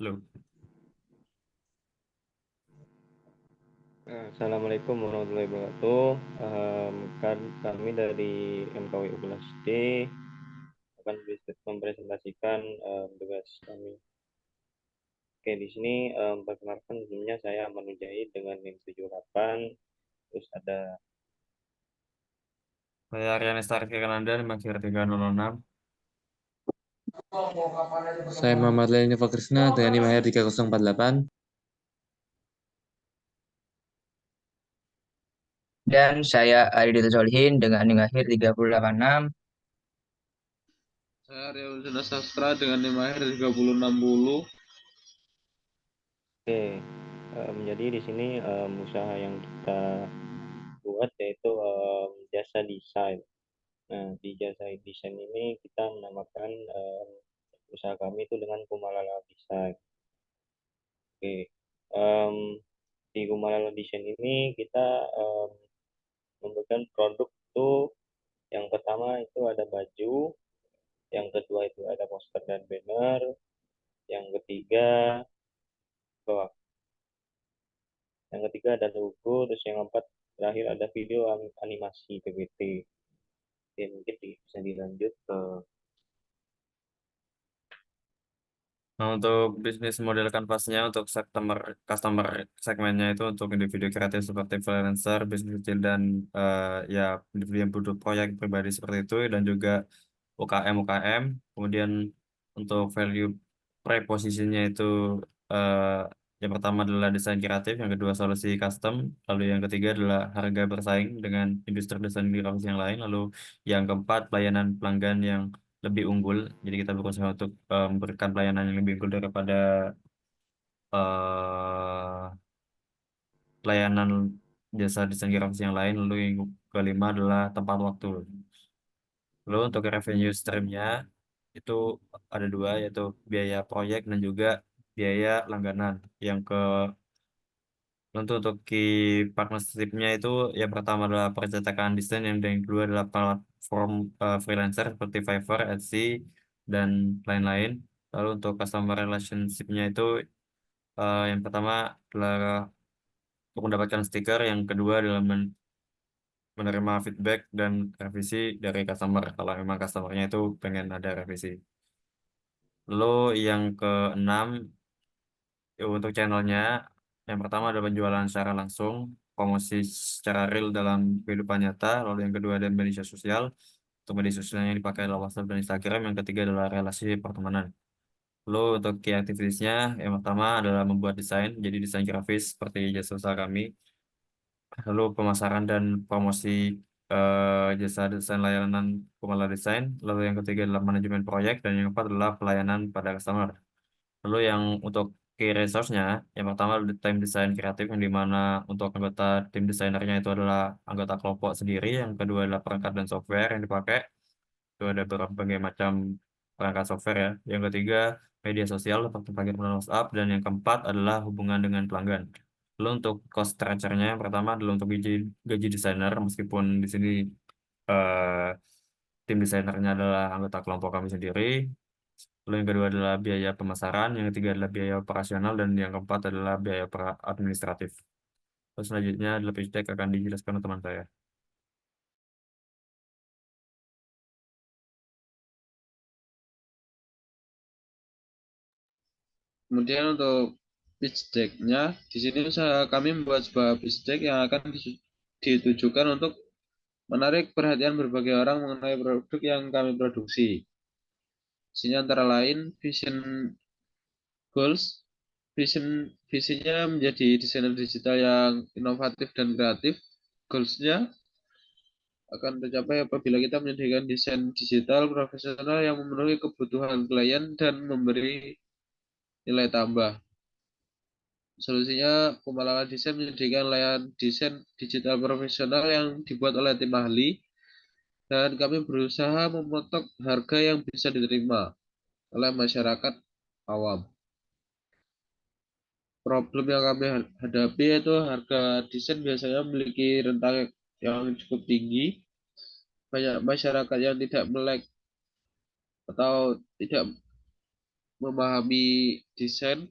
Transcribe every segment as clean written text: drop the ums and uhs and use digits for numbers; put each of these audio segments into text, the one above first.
Lu. Assalamualaikum warahmatullahi wabarakatuh. Kan kami dari MKW U11 D akan mempresentasikan tugas kami. Oke, di sini perkenalkan sebelumnya saya Manu Jahid dengan NIM 78. Terus ada Saya Aryan Estarki Kananda, Makir 306. Saya Muhammad Leni Fakrisna dengan NIM HR 3048. Dan saya Aridita Solihin dengan NIM akhir 3086. Saya Arya Wisnu Sastra dengan NIM akhir 3060. oke. Jadi di sini usaha yang kita buat yaitu jasa desain. Nah, di jasa desain ini kita menamakan usaha kami itu dengan Kumalala Desain. Oke. Em, di Gumalala Design ini kita memberikan produk itu yang pertama itu ada baju, yang kedua itu ada poster dan banner, yang ketiga oh, yang ketiga ada logo, terus yang keempat terakhir ada video animasi PPT. Oke, mungkin bisa dilanjut ke Nah, untuk bisnis model kanvasnya untuk customer segmennya itu untuk individu kreatif seperti freelancer, bisnis kecil dan ya individu yang butuh proyek pribadi seperti itu dan juga UKM. Kemudian untuk value propositionnya itu eh, yang pertama adalah desain kreatif, yang kedua solusi custom, lalu yang ketiga adalah harga bersaing dengan industri desain grafis yang lain, lalu yang keempat pelayanan pelanggan yang lebih unggul. Jadi kita berusaha untuk memberikan pelayanan yang lebih unggul daripada eh, pelayanan jasa desain grafis yang lain. Lalu yang kelima adalah tepat waktu. Lalu untuk revenue streamnya itu ada dua, yaitu biaya proyek dan juga biaya langganan. Yang ke untuk key partnership-nya itu yang pertama adalah percetakan desain, yang kedua adalah platform freelancer seperti Fiverr, Etsy, dan lain-lain. Lalu untuk customer relationship-nya itu yang pertama adalah untuk mendapatkan stiker, yang kedua adalah menerima feedback dan revisi dari customer kalau memang customernya itu pengen ada revisi. Lalu yang keenam untuk channelnya, yang pertama ada penjualan secara langsung, promosi secara real dalam kehidupan nyata, lalu yang kedua ada media sosial. Untuk media sosial yang dipakai adalah WhatsApp dan Instagram, yang ketiga adalah relasi pertemanan. Lalu untuk key activities-nya, yang pertama adalah membuat desain, jadi desain grafis seperti jasa usaha kami. Lalu pemasaran dan promosi jasa desain layanan Kumala Desain. Lalu yang ketiga adalah manajemen proyek, dan yang keempat adalah pelayanan pada customer. Lalu yang untuk key resource-nya, yang pertama adalah tim desain kreatif, yang dimana untuk anggota tim desainernya itu adalah anggota kelompok sendiri. Yang kedua adalah perangkat dan software yang dipakai. Itu ada berbagai macam perangkat software ya. Yang ketiga, media sosial seperti Instagram WhatsApp. Dan yang keempat adalah hubungan dengan pelanggan. Lalu untuk cost structure-nya, yang pertama adalah untuk gaji desainer, meskipun di sini eh, tim desainernya adalah anggota kelompok kami sendiri. Lalu yang kedua adalah biaya pemasaran, yang ketiga adalah biaya operasional, dan yang keempat adalah biaya administratif. Terus selanjutnya adalah pitch deck akan dijelaskan oleh teman saya. Kemudian untuk pitch deck-nya, di sini usaha kami membuat sebuah pitch deck yang akan ditujukan untuk menarik perhatian berbagai orang mengenai produk yang kami produksi. Isinya antara lain vision goals, visinya menjadi desainer digital yang inovatif dan kreatif. Goals-nya akan tercapai apabila kita menyediakan desain digital profesional yang memenuhi kebutuhan klien dan memberi nilai tambah. Solusinya, Kumalakan Desain menyediakan layanan desain digital profesional yang dibuat oleh tim ahli, dan kami berusaha mematok harga yang bisa diterima oleh masyarakat awam. Problem yang kami hadapi yaitu harga desain biasanya memiliki rentang yang cukup tinggi. Banyak masyarakat yang tidak melek atau tidak memahami desain,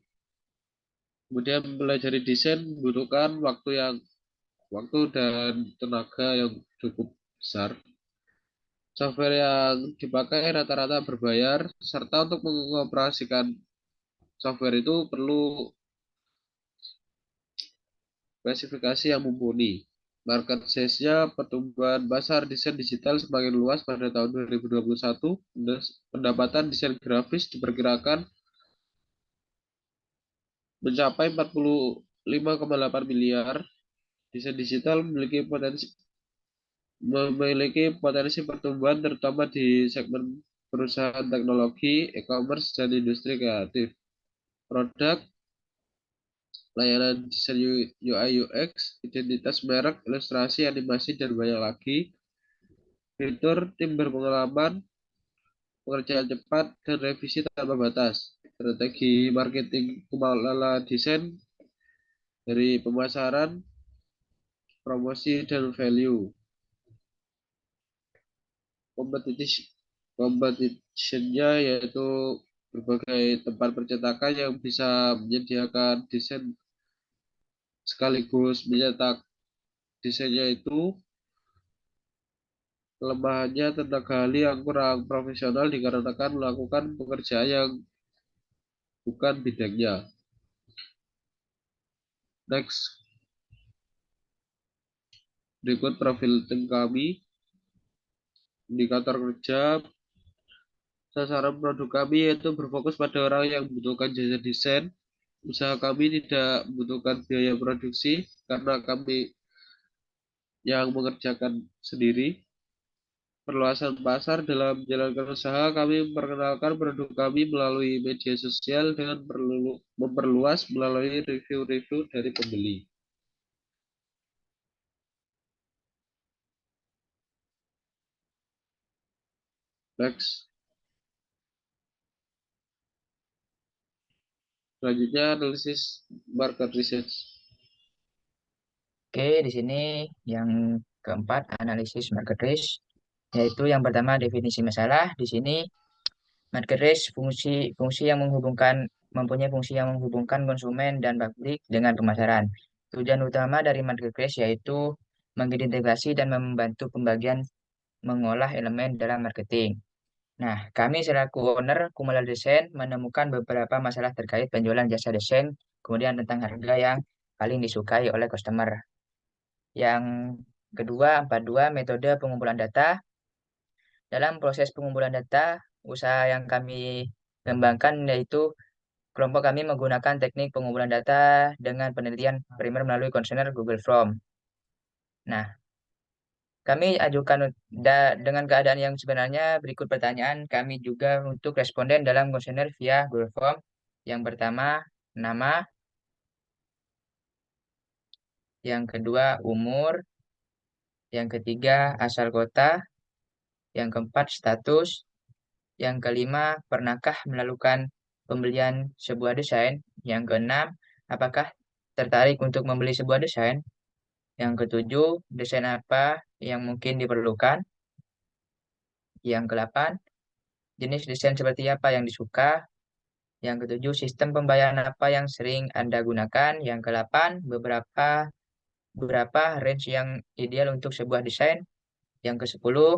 kemudian mempelajari desain membutuhkan waktu dan tenaga yang cukup besar. Software yang dipakai rata-rata berbayar, serta untuk mengoperasikan software itu perlu spesifikasi yang mumpuni. Market size-nya pertumbuhan pasar desain digital semakin luas pada tahun 2021. Pendapatan desain grafis diperkirakan mencapai 45,8 miliar. Desain digital memiliki potensi pertumbuhan terutama di segmen perusahaan teknologi, e-commerce, dan industri kreatif. Produk, layanan desain UI UX, identitas merek, ilustrasi, animasi, dan banyak lagi. Fitur tim berpengalaman, pekerjaan cepat, dan revisi tanpa batas. Strategi marketing Kumalala Desain dari pemasaran, promosi, dan value. Competition-nya yaitu berbagai tempat percetakan yang bisa menyediakan desain sekaligus mencetak desainnya itu. Kelemahannya tenaga ahli yang kurang profesional dikarenakan melakukan pekerjaan yang bukan bidangnya. Next, berikut profil tim kami. Indikator kerja, sasaran produk kami yaitu berfokus pada orang yang membutuhkan jasa desain. Usaha kami tidak membutuhkan biaya produksi karena kami yang mengerjakan sendiri. Perluasan pasar dalam menjalankan usaha, kami memperkenalkan produk kami melalui media sosial dengan memperluas melalui review-review dari pembeli. Next. Selanjutnya analisis market research. Oke, di sini yang keempat analisis market risk, yaitu yang pertama definisi masalah. Di sini market risk fungsi yang mempunyai fungsi yang menghubungkan konsumen dan publik dengan pemasaran. Tujuan utama dari market risk yaitu mengidentifikasi dan membantu pembagian mengolah elemen dalam marketing. Nah, kami selaku owner Kumala Desain menemukan beberapa masalah terkait penjualan jasa desain, kemudian tentang harga yang paling disukai oleh customer. Yang kedua, 42 metode pengumpulan data. Dalam proses pengumpulan data, usaha yang kami kembangkan yaitu kelompok kami menggunakan teknik pengumpulan data dengan penelitian primer melalui kuesioner Google Form. Nah, kami ajukan dengan keadaan yang sebenarnya berikut pertanyaan kami juga untuk responden dalam kuesioner via Google Form. Yang pertama, nama. Yang kedua, umur. Yang ketiga, asal kota. Yang keempat, status. Yang kelima, pernahkah melakukan pembelian sebuah desain? Yang keenam, apakah tertarik untuk membeli sebuah desain? Yang ketujuh, desain apa yang mungkin diperlukan? Yang kedelapan, jenis desain seperti apa yang disuka? Yang ketujuh, sistem pembayaran apa yang sering Anda gunakan? Yang kedelapan, berapa range yang ideal untuk sebuah desain? Yang kesepuluh,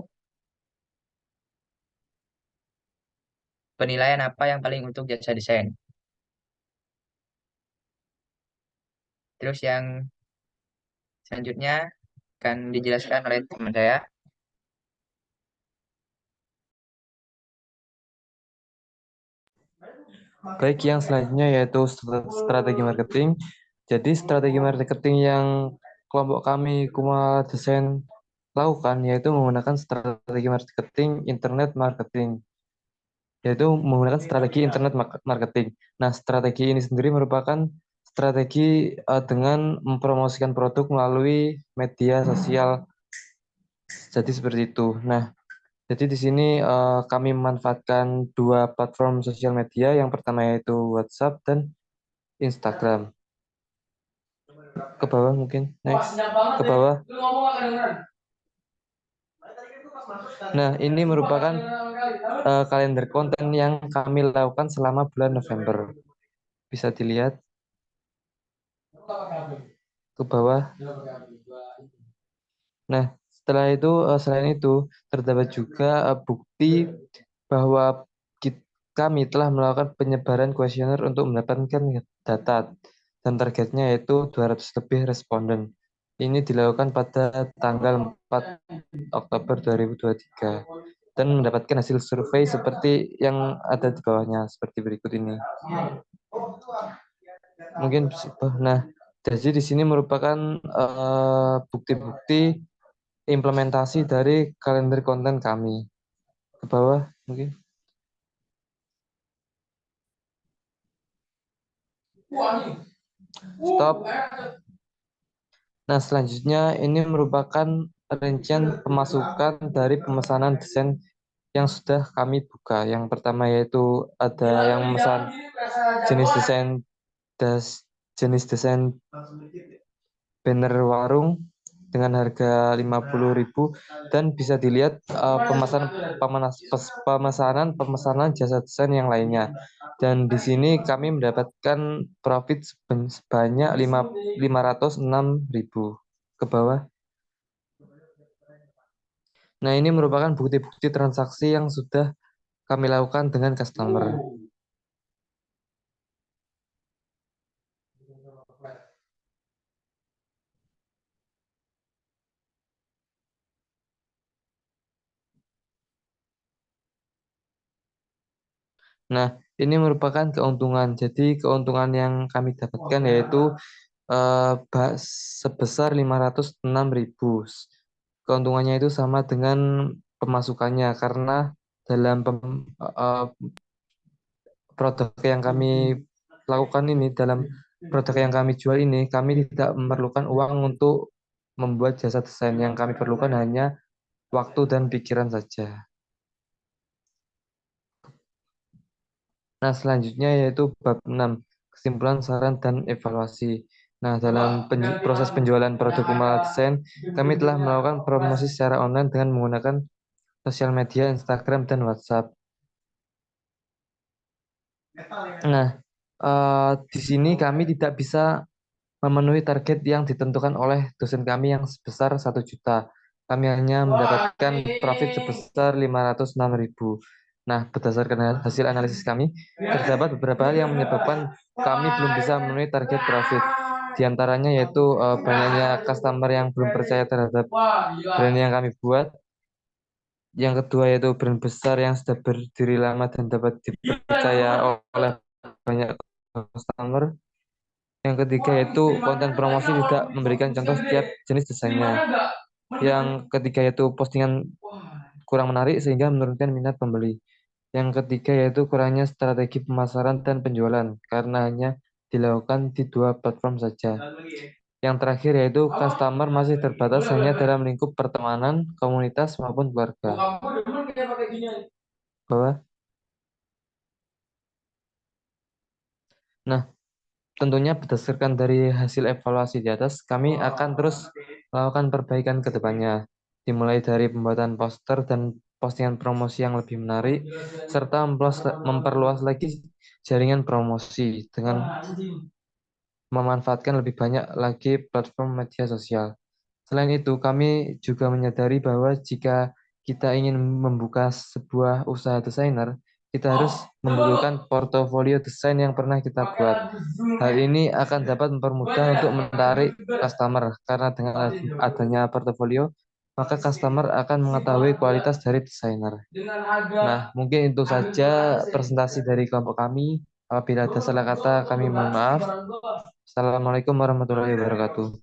penilaian apa yang paling untuk jasa desain? Terus yang selanjutnya akan dijelaskan oleh teman saya. Baik, yang selanjutnya yaitu strategi marketing. Jadi strategi marketing yang kelompok kami Kuma Desain lakukan yaitu menggunakan strategi marketing internet marketing, yaitu menggunakan strategi internet marketing. Nah, strategi ini sendiri merupakan strategi dengan mempromosikan produk melalui media sosial. Jadi seperti itu. Nah, jadi di sini kami memanfaatkan dua platform sosial media. Yang pertama yaitu WhatsApp dan Instagram. Ke bawah mungkin. Next. Ke bawah. Nah, ini merupakan kalender konten yang kami lakukan selama bulan November. Bisa dilihat ke bawah. Nah, setelah itu selain itu terdapat juga bukti bahwa kami telah melakukan penyebaran kuesioner untuk mendapatkan data dan targetnya yaitu 200 lebih responden. Ini dilakukan pada tanggal 4 Oktober 2023 dan mendapatkan hasil survei seperti yang ada di bawahnya seperti berikut ini. Mungkin nah, jadi di sini merupakan bukti-bukti implementasi dari kalender konten kami. Ke bawah mungkin. Stop. Nah, selanjutnya ini merupakan rincian pemasukan dari pemesanan desain yang sudah kami buka. Yang pertama yaitu ada yang memesan jenis desain jenis desain banner warung dengan harga 50.000 dan bisa dilihat pemesanan jasa desain yang lainnya. Dan di sini kami mendapatkan profit sebanyak 506.000 ke bawah. Nah, ini merupakan bukti-bukti transaksi yang sudah kami lakukan dengan customer. Nah, ini merupakan keuntungan. Jadi, keuntungan yang kami dapatkan yaitu sebesar 506.000. Keuntungannya itu sama dengan pemasukannya karena dalam produk yang kami lakukan ini, dalam produk yang kami jual ini, kami tidak memerlukan uang untuk membuat jasa desain. Yang kami perlukan hanya waktu dan pikiran saja. Nah, selanjutnya yaitu bab 6, kesimpulan, saran, dan evaluasi. Nah, dalam proses penjualan produk Kumala Desain, kami telah melakukan promosi secara online dengan menggunakan sosial media, Instagram, dan WhatsApp. Nah, di sini kami tidak bisa memenuhi target yang ditentukan oleh dosen kami yang sebesar 1 juta. Kami hanya mendapatkan profit sebesar 506.000. Nah, berdasarkan hasil analisis kami, terdapat beberapa hal yang menyebabkan kami belum bisa memenuhi target profit. Di antaranya yaitu banyaknya customer yang belum percaya terhadap brand yang kami buat. Yang kedua yaitu brand besar yang sudah berdiri lama dan dapat dipercaya oleh banyak customer. Yang ketiga yaitu konten promosi tidak memberikan contoh setiap jenis desainnya. Yang ketiga yaitu postingan kurang menarik sehingga menurunkan minat pembeli. Yang ketiga yaitu kurangnya strategi pemasaran dan penjualan karena hanya dilakukan di 2 platform saja. Yang terakhir yaitu customer masih terbatas hanya dalam lingkup pertemanan, komunitas maupun keluarga. Bawah. Nah, tentunya berdasarkan dari hasil evaluasi di atas, kami akan terus melakukan perbaikan ke depannya, dimulai dari pembuatan poster dan postingan promosi yang lebih menarik, serta memperluas lagi jaringan promosi dengan memanfaatkan lebih banyak lagi platform media sosial. Selain itu, kami juga menyadari bahwa jika kita ingin membuka sebuah usaha desainer, kita harus membutuhkan portofolio desain yang pernah kita buat. Hal ini akan dapat mempermudah untuk menarik customer, karena dengan adanya portofolio, maka customer akan mengetahui kualitas dari desainer. Nah, mungkin itu saja presentasi dari kelompok kami. Apabila ada salah kata, kami mohon maaf. Assalamualaikum warahmatullahi wabarakatuh.